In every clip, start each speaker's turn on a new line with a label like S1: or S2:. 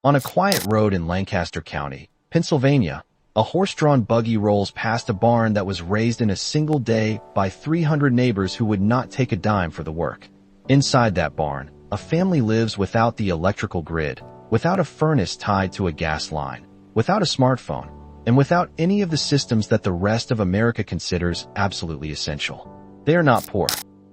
S1: On a quiet road in Lancaster County, Pennsylvania, a horse-drawn buggy rolls past a barn that was raised in a single day by 300 neighbors who would not take a dime for the work. Inside that barn, a family lives without the electrical grid, without a furnace tied to a gas line, without a smartphone, and without any of the systems that the rest of America considers absolutely essential. They are not poor.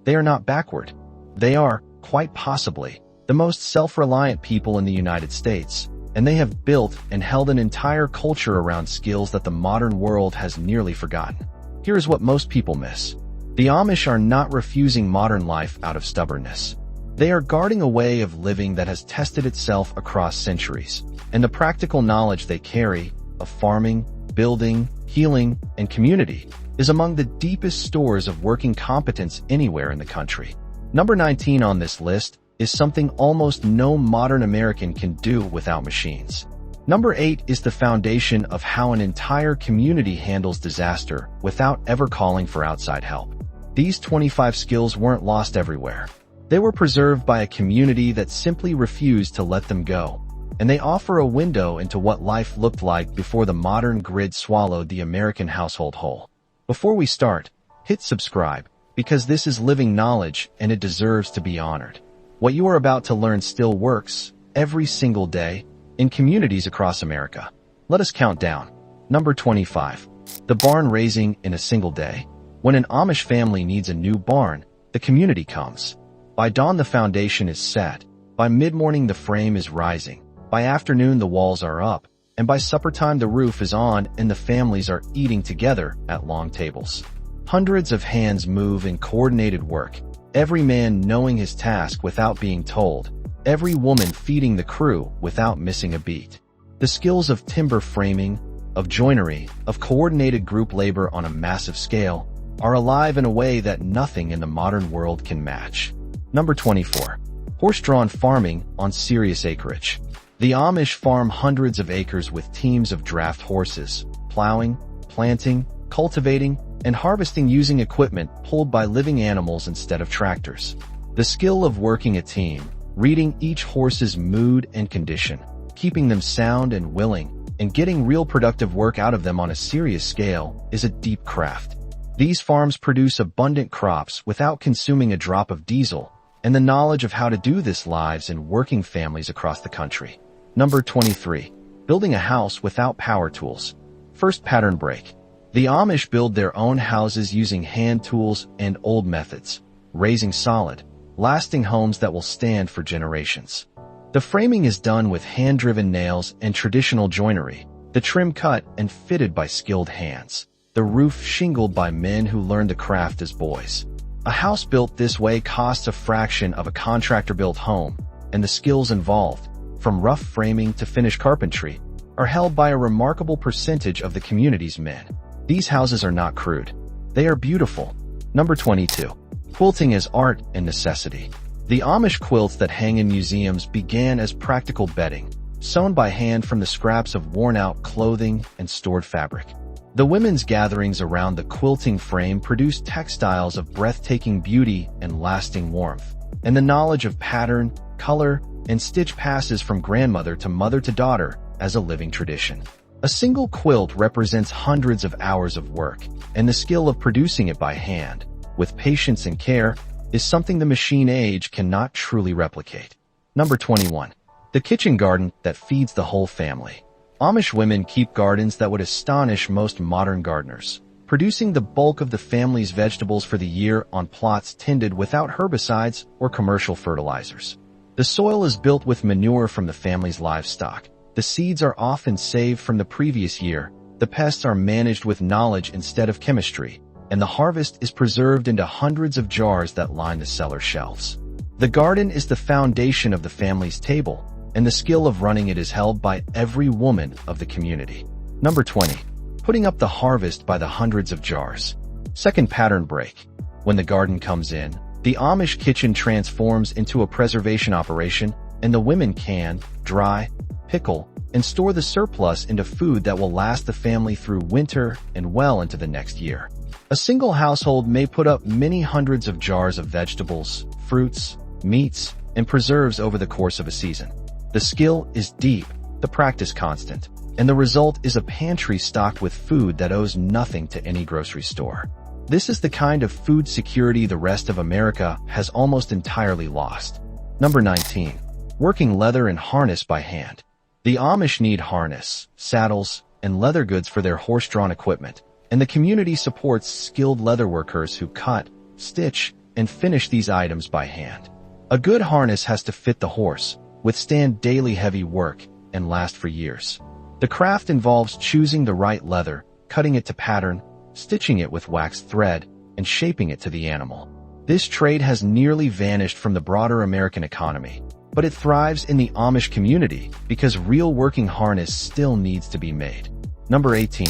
S1: They are not backward. They are, quite possibly, the most self-reliant people in the United States, and they have built and held an entire culture around skills that the modern world has nearly forgotten. Here is what most people miss. The Amish are not refusing modern life out of stubbornness. They are guarding a way of living that has tested itself across centuries, and the practical knowledge they carry of farming, building, healing, and community is among the deepest stores of working competence anywhere in the country. Number 19 on this list is something almost no modern American can do without machines. Number 8 is the foundation of how an entire community handles disaster without ever calling for outside help. These 25 skills weren't lost everywhere. They were preserved by a community that simply refused to let them go, and they offer a window into what life looked like before the modern grid swallowed the American household whole. Before we start, hit subscribe, because this is living knowledge and it deserves to be honored. What you are about to learn still works, every single day, in communities across America. Let us count down. Number 25. The barn raising in a single day. When an Amish family needs a new barn, the community comes. By dawn the foundation is set. By mid-morning the frame is rising. By afternoon the walls are up. And by supper time the roof is on and the families are eating together at long tables. Hundreds of hands move in coordinated work, every man knowing his task without being told, every woman feeding the crew without missing a beat. The skills of timber framing, of joinery, of coordinated group labor on a massive scale are alive in a way that nothing in the modern world can match. Number 24. Horse-drawn farming on serious acreage. The Amish farm hundreds of acres with teams of draft horses, plowing, planting, cultivating, and harvesting using equipment pulled by living animals instead of tractors. The skill of working a team, reading each horse's mood and condition, keeping them sound and willing, and getting real productive work out of them on a serious scale is a deep craft. These farms produce abundant crops without consuming a drop of diesel, and the knowledge of how to do this lives in working families across the country. Number 23. Building a house without power tools. First pattern break. The Amish build their own houses using hand tools and old methods, raising solid, lasting homes that will stand for generations. The framing is done with hand-driven nails and traditional joinery, the trim cut and fitted by skilled hands, the roof shingled by men who learned the craft as boys. A house built this way costs a fraction of a contractor-built home, and the skills involved, from rough framing to finished carpentry, are held by a remarkable percentage of the community's men. These houses are not crude. They are beautiful. Number 22. Quilting as art and necessity. The Amish quilts that hang in museums began as practical bedding, sewn by hand from the scraps of worn-out clothing and stored fabric. The women's gatherings around the quilting frame produced textiles of breathtaking beauty and lasting warmth, and the knowledge of pattern, color, and stitch passes from grandmother to mother to daughter as a living tradition. A single quilt represents hundreds of hours of work, and the skill of producing it by hand, with patience and care, is something the machine age cannot truly replicate. Number 21. The kitchen garden that feeds the whole family. Amish women keep gardens that would astonish most modern gardeners, producing the bulk of the family's vegetables for the year on plots tended without herbicides or commercial fertilizers. The soil is built with manure from the family's livestock. The seeds are often saved from the previous year, the pests are managed with knowledge instead of chemistry, and the harvest is preserved into hundreds of jars that line the cellar shelves. The garden is the foundation of the family's table, and the skill of running it is held by every woman of the community. Number 20. Putting up the harvest by the hundreds of jars. Second pattern break. When the garden comes in, the Amish kitchen transforms into a preservation operation, and the women can, dry, pickle, and store the surplus into food that will last the family through winter and well into the next year. A single household may put up many hundreds of jars of vegetables, fruits, meats, and preserves over the course of a season. The skill is deep, the practice constant, and the result is a pantry stocked with food that owes nothing to any grocery store. This is the kind of food security the rest of America has almost entirely lost. Number 19. Working leather and harness by hand. The Amish need harness, saddles, and leather goods for their horse-drawn equipment, and the community supports skilled leather workers who cut, stitch, and finish these items by hand. A good harness has to fit the horse, withstand daily heavy work, and last for years. The craft involves choosing the right leather, cutting it to pattern, stitching it with waxed thread, and shaping it to the animal. This trade has nearly vanished from the broader American economy, but it thrives in the Amish community because real working harness still needs to be made. Number 18.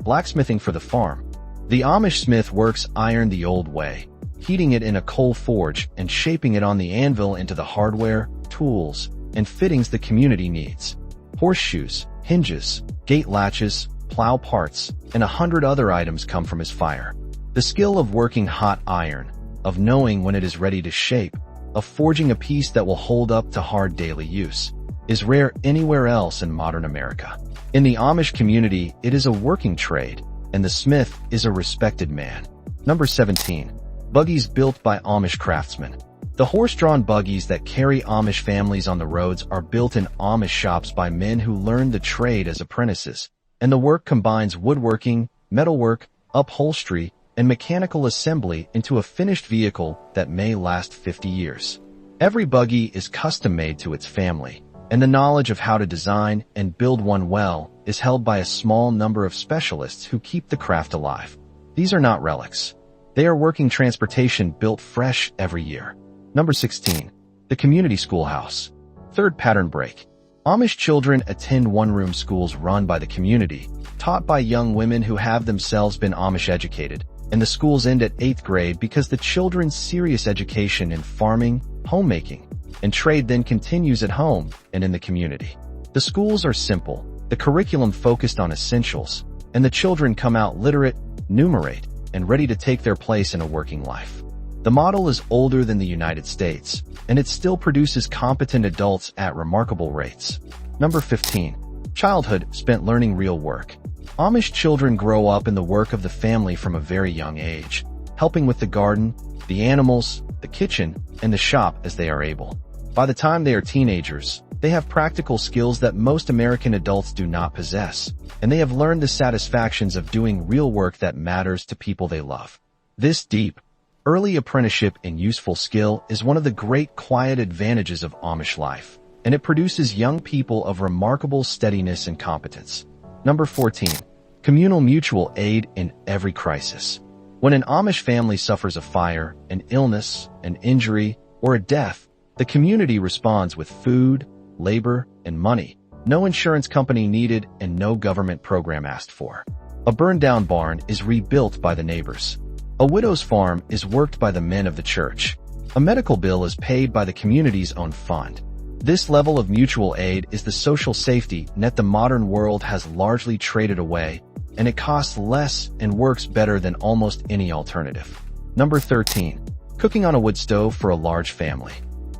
S1: Blacksmithing for the farm. The Amish smith works iron the old way, heating it in a coal forge and shaping it on the anvil into the hardware, tools, and fittings the community needs. Horseshoes, hinges, gate latches, plow parts, and 100 other items come from his fire. The skill of working hot iron, of knowing when it is ready to shape, of forging a piece that will hold up to hard daily use, is rare anywhere else in modern America. In the Amish community, it is a working trade, and the smith is a respected man. Number 17. Buggies built by Amish craftsmen. The horse-drawn buggies that carry Amish families on the roads are built in Amish shops by men who learned the trade as apprentices, and the work combines woodworking, metalwork, upholstery, and mechanical assembly into a finished vehicle that may last 50 years. Every buggy is custom-made to its family, and the knowledge of how to design and build one well is held by a small number of specialists who keep the craft alive. These are not relics. They are working transportation built fresh every year. Number 16. The community schoolhouse. Third pattern break. Amish children attend one-room schools run by the community, taught by young women who have themselves been Amish educated, and the schools end at 8th grade because the children's serious education in farming, homemaking, and trade then continues at home and in the community. The schools are simple, the curriculum focused on essentials, and the children come out literate, numerate, and ready to take their place in a working life. The model is older than the United States, and it still produces competent adults at remarkable rates. Number 15. Childhood spent learning real work. Amish children grow up in the work of the family from a very young age, helping with the garden, the animals, the kitchen, and the shop as they are able. By the time they are teenagers, they have practical skills that most American adults do not possess, and they have learned the satisfactions of doing real work that matters to people they love. This deep, early apprenticeship in useful skill is one of the great quiet advantages of Amish life, and it produces young people of remarkable steadiness and competence. Number 14. Communal mutual aid in every crisis. When an Amish family suffers a fire, an illness, an injury, or a death, the community responds with food, labor, and money. No insurance company needed and no government program asked for. A burned-down barn is rebuilt by the neighbors. A widow's farm is worked by the men of the church. A medical bill is paid by the community's own fund. This level of mutual aid is the social safety net the modern world has largely traded away, and it costs less and works better than almost any alternative. Number 13. Cooking on a wood stove for a large family.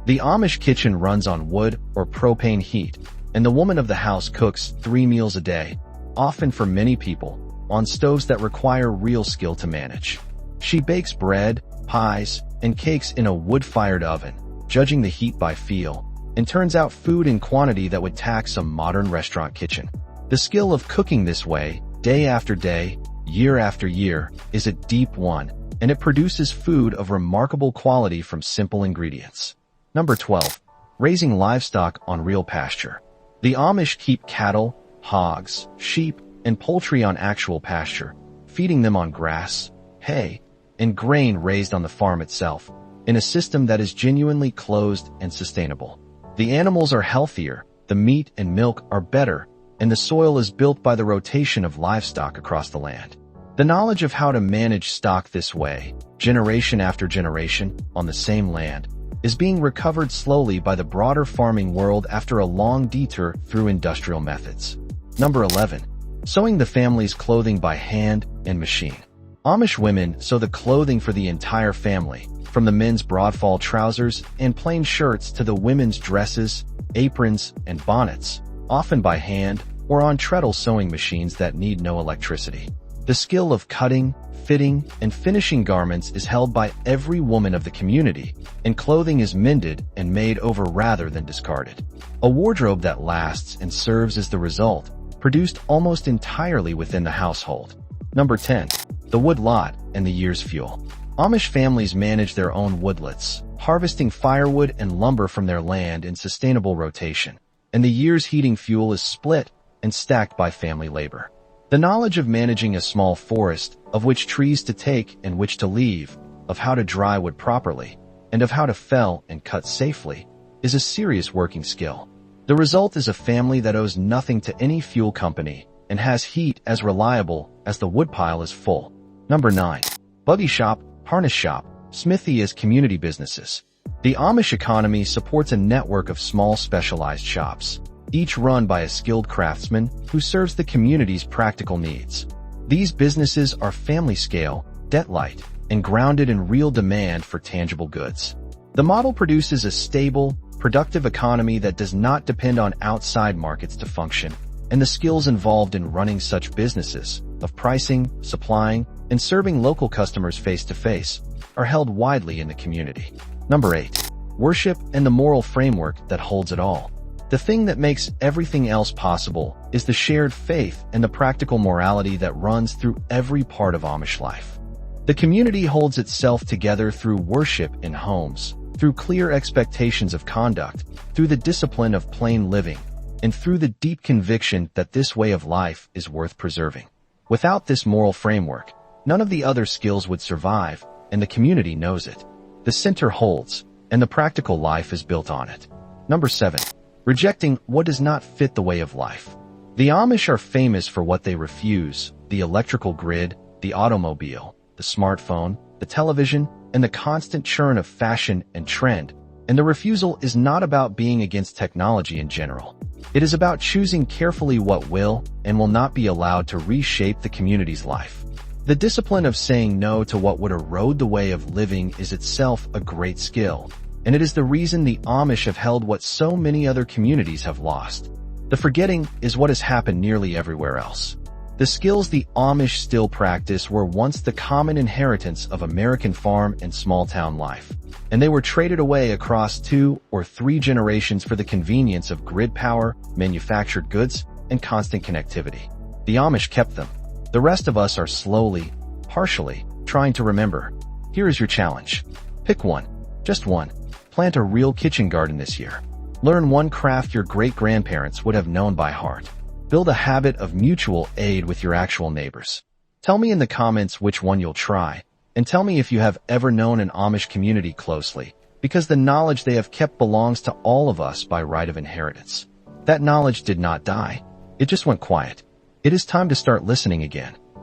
S1: The Amish kitchen runs on wood or propane heat, and the woman of the house cooks 3 meals a day, often for many people, on stoves that require real skill to manage. She bakes bread, pies, and cakes in a wood-fired oven, judging the heat by feel, and turns out food in quantity that would tax a modern restaurant kitchen. The skill of cooking this way, day after day, year after year, is a deep one, and it produces food of remarkable quality from simple ingredients. Number 12. Raising livestock on real pasture. The Amish keep cattle, hogs, sheep, and poultry on actual pasture, feeding them on grass, hay, and grain raised on the farm itself, in a system that is genuinely closed and sustainable. The animals are healthier, the meat and milk are better, and the soil is built by the rotation of livestock across the land. The knowledge of how to manage stock this way, generation after generation, on the same land, is being recovered slowly by the broader farming world after a long detour through industrial methods. Number 11. Sewing the family's clothing by hand and machine. Amish women sew the clothing for the entire family, from the men's broadfall trousers and plain shirts to the women's dresses, aprons, and bonnets, often by hand or on treadle sewing machines that need no electricity. The skill of cutting, fitting, and finishing garments is held by every woman of the community, and clothing is mended and made over rather than discarded. A wardrobe that lasts and serves as the result, produced almost entirely within the household. Number 10. The wood lot and the year's fuel. Amish families manage their own woodlots, harvesting firewood and lumber from their land in sustainable rotation, and the year's heating fuel is split and stacked by family labor. The knowledge of managing a small forest, of which trees to take and which to leave, of how to dry wood properly, and of how to fell and cut safely, is a serious working skill. The result is a family that owes nothing to any fuel company and has heat as reliable as the woodpile is full. Number 9. Buggy shop, harness shop, smithy as community businesses. The Amish economy supports a network of small specialized shops, each run by a skilled craftsman who serves the community's practical needs. These businesses are family-scale, debt-light, and grounded in real demand for tangible goods. The model produces a stable, productive economy that does not depend on outside markets to function, and the skills involved in running such businesses, of pricing, supplying, and serving local customers face-to-face, are held widely in the community. Number 8. Worship and the moral framework that holds it all. The thing that makes everything else possible is the shared faith and the practical morality that runs through every part of Amish life. The community holds itself together through worship in homes, through clear expectations of conduct, through the discipline of plain living, and through the deep conviction that this way of life is worth preserving. Without this moral framework, none of the other skills would survive, and the community knows it. The center holds, and the practical life is built on it. Number 7. Rejecting what does not fit the way of life. The Amish are famous for what they refuse: the electrical grid, the automobile, the smartphone, the television, and the constant churn of fashion and trend. And the refusal is not about being against technology in general. It is about choosing carefully what will and will not be allowed to reshape the community's life. The discipline of saying no to what would erode the way of living is itself a great skill, and it is the reason the Amish have held what so many other communities have lost. The forgetting is what has happened nearly everywhere else. The skills the Amish still practice were once the common inheritance of American farm and small-town life, and they were traded away across 2 or 3 generations for the convenience of grid power, manufactured goods, and constant connectivity. The Amish kept them. The rest of us are slowly, partially, trying to remember. Here is your challenge. Pick one. Just one. Plant a real kitchen garden this year. Learn one craft your great-grandparents would have known by heart. Build a habit of mutual aid with your actual neighbors. Tell me in the comments which one you'll try, and tell me if you have ever known an Amish community closely, because the knowledge they have kept belongs to all of us by right of inheritance. That knowledge did not die. It just went quiet. It is time to start listening again.